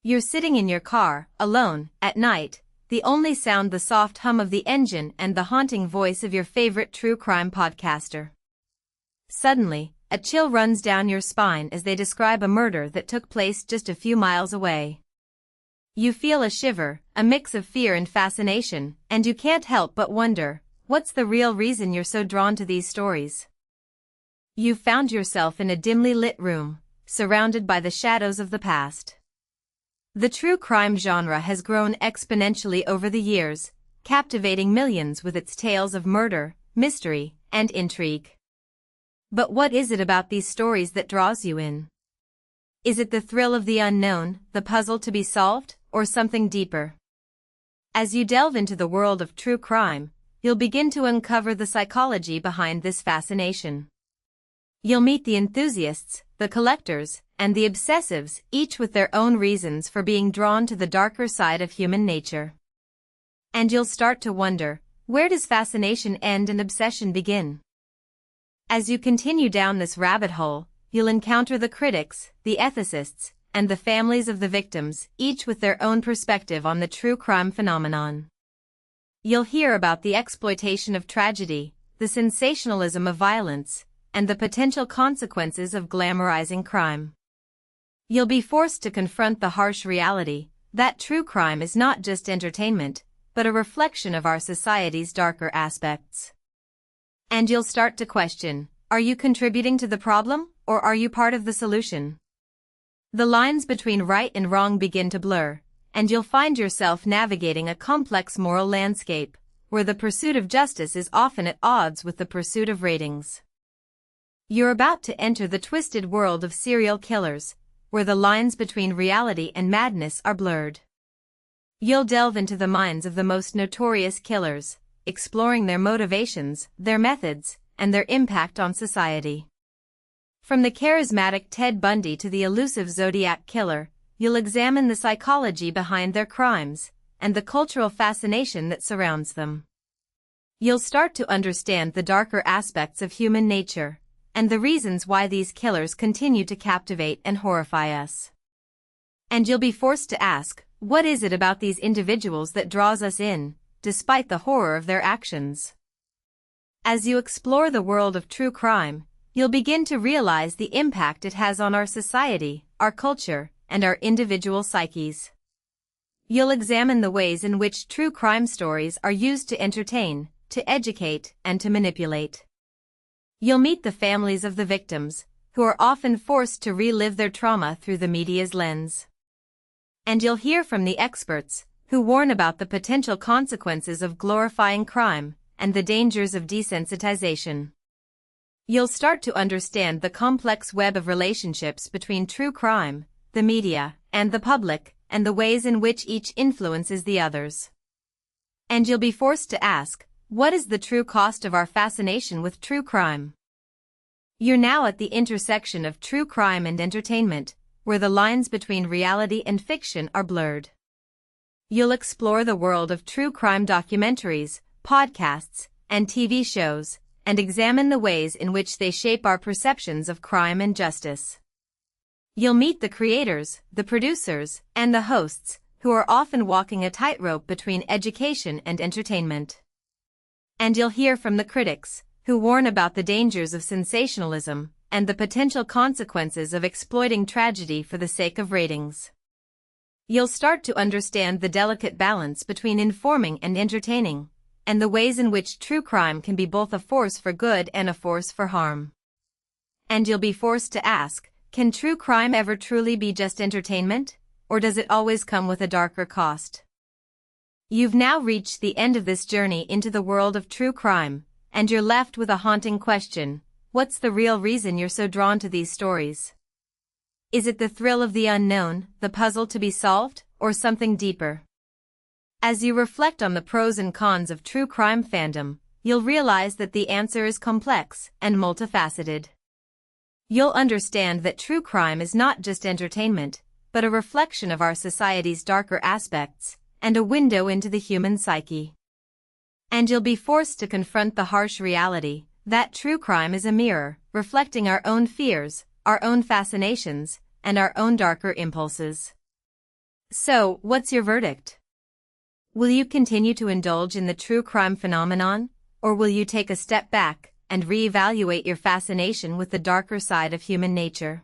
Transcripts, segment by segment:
You're sitting in your car, alone, at night, the only sound the soft hum of the engine and the haunting voice of your favorite true crime podcaster. Suddenly, a chill runs down your spine as they describe a murder that took place just a few miles away. You feel a shiver, a mix of fear and fascination, and you can't help but wonder, what's the real reason you're so drawn to these stories? You've found yourself in a dimly lit room, surrounded by the shadows of the past. The true crime genre has grown exponentially over the years, captivating millions with its tales of murder, mystery, and intrigue. But what is it about these stories that draws you in? Is it the thrill of the unknown, the puzzle to be solved, or something deeper? As you delve into the world of true crime, you'll begin to uncover the psychology behind this fascination. You'll meet the enthusiasts, the collectors, and the obsessives, each with their own reasons for being drawn to the darker side of human nature. And you'll start to wonder, where does fascination end and obsession begin? As you continue down this rabbit hole, you'll encounter the critics, the ethicists, and the families of the victims, each with their own perspective on the true crime phenomenon. You'll hear about the exploitation of tragedy, the sensationalism of violence, and the potential consequences of glamorizing crime. You'll be forced to confront the harsh reality that true crime is not just entertainment, but a reflection of our society's darker aspects. And you'll start to question, are you contributing to the problem, or are you part of the solution? The lines between right and wrong begin to blur, and you'll find yourself navigating a complex moral landscape, where the pursuit of justice is often at odds with the pursuit of ratings. You're about to enter the twisted world of serial killers, where the lines between reality and madness are blurred. You'll delve into the minds of the most notorious killers, exploring their motivations, their methods, and their impact on society. From the charismatic Ted Bundy to the elusive Zodiac Killer, you'll examine the psychology behind their crimes, and the cultural fascination that surrounds them. You'll start to understand the darker aspects of human nature, and the reasons why these killers continue to captivate and horrify us. And you'll be forced to ask, what is it about these individuals that draws us in, despite the horror of their actions? As you explore the world of true crime, you'll begin to realize the impact it has on our society, our culture, and our individual psyches. You'll examine the ways in which true crime stories are used to entertain, to educate, and to manipulate. You'll meet the families of the victims, who are often forced to relive their trauma through the media's lens. And you'll hear from the experts, who warn about the potential consequences of glorifying crime and the dangers of desensitization. You'll start to understand the complex web of relationships between true crime, the media, and the public, and the ways in which each influences the others. And you'll be forced to ask, what is the true cost of our fascination with true crime? You're now at the intersection of true crime and entertainment, where the lines between reality and fiction are blurred. You'll explore the world of true crime documentaries, podcasts, and TV shows, and examine the ways in which they shape our perceptions of crime and justice. You'll meet the creators, the producers, and the hosts, who are often walking a tightrope between education and entertainment. And you'll hear from the critics, who warn about the dangers of sensationalism and the potential consequences of exploiting tragedy for the sake of ratings. You'll start to understand the delicate balance between informing and entertaining, and the ways in which true crime can be both a force for good and a force for harm. And you'll be forced to ask, can true crime ever truly be just entertainment, or does it always come with a darker cost? You've now reached the end of this journey into the world of true crime, and you're left with a haunting question. What's the real reason you're so drawn to these stories? Is it the thrill of the unknown, the puzzle to be solved, or something deeper? As you reflect on the pros and cons of true crime fandom, you'll realize that the answer is complex and multifaceted. You'll understand that true crime is not just entertainment, but a reflection of our society's darker aspects, and a window into the human psyche. And you'll be forced to confront the harsh reality that true crime is a mirror, reflecting our own fears, our own fascinations, and our own darker impulses. So, what's your verdict? Will you continue to indulge in the true crime phenomenon, or will you take a step back and reevaluate your fascination with the darker side of human nature?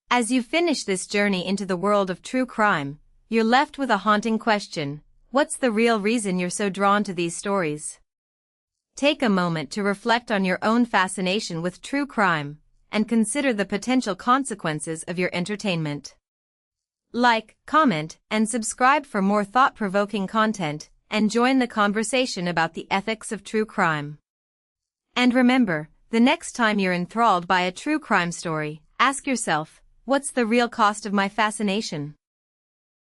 As you finish this journey into the world of true crime, you're left with a haunting question: what's the real reason you're so drawn to these stories? Take a moment to reflect on your own fascination with true crime, and consider the potential consequences of your entertainment. Like, comment, and subscribe for more thought-provoking content, and join the conversation about the ethics of true crime. And remember, the next time you're enthralled by a true crime story, ask yourself, what's the real cost of my fascination?